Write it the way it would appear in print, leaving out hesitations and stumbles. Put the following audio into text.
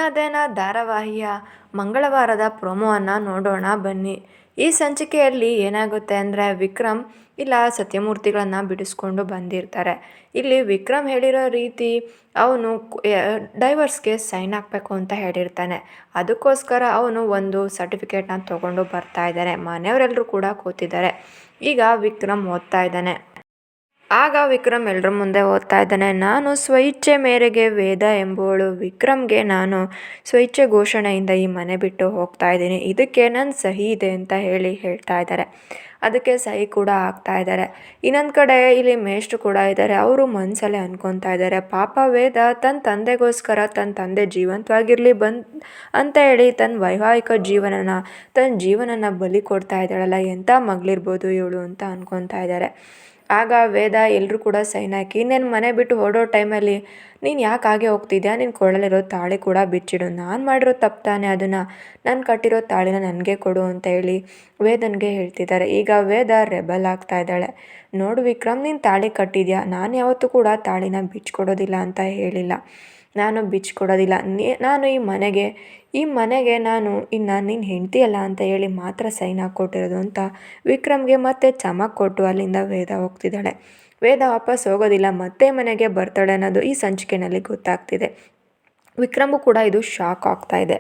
ದಿನದೇನ ಧಾರಾವಾಹಿಯ ಮಂಗಳವಾರದ ಪ್ರೊಮೋವನ್ನು ನೋಡೋಣ ಬನ್ನಿ. ಈ ಸಂಚಿಕೆಯಲ್ಲಿ ಏನಾಗುತ್ತೆ ಅಂದರೆ ವಿಕ್ರಮ್ ಇಲ್ಲ ಸತ್ಯಮೂರ್ತಿಗಳನ್ನು ಬಿಡಿಸ್ಕೊಂಡು ಬಂದಿರ್ತಾರೆ. ಇಲ್ಲಿ ವಿಕ್ರಮ್ ಹೇಳಿರೋ ರೀತಿ ಅವನು ಡೈವರ್ಸ್ಗೆ ಸೈನ್ ಹಾಕಬೇಕು ಅಂತ ಹೇಳಿರ್ತಾನೆ. ಅದಕ್ಕೋಸ್ಕರ ಅವನು ಒಂದು ಸರ್ಟಿಫಿಕೇಟ್ನ ತೊಗೊಂಡು ಬರ್ತಾ ಇದ್ದಾನೆ. ಮನೆಯವರೆಲ್ಲರೂ ಕೂಡ ಕೂತಿದ್ದಾರೆ. ಈಗ ವಿಕ್ರಮ್ ಓದ್ತಾ ಇದ್ದಾನೆ. ಆಗ ವಿಕ್ರಮ್ ಎಲ್ಲರ ಮುಂದೆ ಓದ್ತಾ ಇದ್ದಾನೆ. ನಾನು ಸ್ವಇಚ್ಛೆ ಮೇರೆಗೆ ವೇದ ಎಂಬುವಳು ವಿಕ್ರಮ್ಗೆ ನಾನು ಸ್ವಇಚ್ಛೆ ಘೋಷಣೆಯಿಂದ ಈ ಮನೆ ಬಿಟ್ಟು ಹೋಗ್ತಾ ಇದ್ದೀನಿ, ಇದಕ್ಕೆ ನನ್ನ ಸಹಿ ಇದೆ ಅಂತ ಹೇಳ್ತಾ ಇದ್ದಾರೆ. ಅದಕ್ಕೆ ಸಹಿ ಕೂಡ ಆಗ್ತಾ ಇದ್ದಾರೆ. ಇನ್ನೊಂದು ಕಡೆ ಇಲ್ಲಿ ಮೇಷ್ಟ್ರು ಕೂಡ ಇದ್ದಾರೆ. ಅವರು ಮನಸ್ಸಲ್ಲೇ ಅನ್ಕೊತಾ ಇದ್ದಾರೆ, ಪಾಪ ವೇದ ತನ್ನ ತಂದೆಗೋಸ್ಕರ ತನ್ನ ತಂದೆ ಜೀವಂತವಾಗಿರಲಿ ಅಂತ ಹೇಳಿ ತನ್ನ ವೈವಾಹಿಕ ತನ್ನ ಜೀವನನ ಬಲಿ ಕೊಡ್ತಾ ಇದ್ದಾಳಲ್ಲ, ಎಂಥ ಮಗಳಿರ್ಬೋದು ಇವಳು ಅಂತ ಅನ್ಕೊತಾ ಇದ್ದಾರೆ. ಆಗ ವೇದ ಎಲ್ಲರೂ ಕೂಡ ಸೈನ್ ಹಾಕಿ, ನೀನು ಮನೆ ಬಿಟ್ಟು ಹೊರಡೋ ಟೈಮಲ್ಲಿ ನೀನು ಯಾಕೆ ಹಾಗೆ ಹೋಗ್ತಿದ್ಯಾ, ನೀನು ಕೊಳ್ಳಲಿರೋ ತಾಳಿ ಕೂಡ ಬಿಚ್ಚಿಡು, ನಾನು ಮಾಡಿರೋ ತಪ್ಪು ತಾನೇ, ಅದನ್ನು ನಾನು ಕಟ್ಟಿರೋ ತಾಳಿನ ನನಗೆ ಕೊಡು ಅಂತ ಹೇಳಿ ವೇದನ್ಗೆ ಹೇಳ್ತಿದ್ದಾರೆ. ಈಗ ವೇದ ರೆಬಲ್ ಆಗ್ತಾ ಇದ್ದಾಳೆ. ನೋಡು ವಿಕ್ರಮ್, ನೀನು ತಾಳಿ ಕಟ್ಟಿದ್ಯಾ, ನಾನು ಯಾವತ್ತೂ ಕೂಡ ತಾಳಿನ ಬಿಚ್ಕೊಡೋದಿಲ್ಲ ಅಂತ ಹೇಳಿಲ್ಲ, ನಾನು ಬಿಚ್ಕೊಡೋದಿಲ್ಲ, ನಾನು ಈ ಮನೆಗೆ ನಾನು ಇನ್ನು ನೀನು ಹೆಂಡ್ತಿಯಲ್ಲ ಅಂತ ಹೇಳಿ ಮಾತ್ರ ಸೈನ್ ಹಾಕ್ಕೊಟ್ಟಿರೋದು ಅಂತ ವಿಕ್ರಮ್ಗೆ ಮತ್ತೆ ಚಮಕ್ ಕೊಟ್ಟು ಅಲ್ಲಿಂದ ವೇದ ಹೋಗ್ತಿದ್ದಾಳೆ. ವೇದ ವಾಪಸ್ ಹೋಗೋದಿಲ್ಲ, ಮತ್ತೆ ಮನೆಗೆ ಬರ್ತಾಳೆ ಅನ್ನೋದು ಈ ಸಂಚಿಕೆಯಲ್ಲಿ ಗೊತ್ತಾಗ್ತಿದೆ. ವಿಕ್ರಮ್ಗೂ ಕೂಡ ಇದು ಶಾಕ್ ಆಗ್ತಾ ಇದೆ.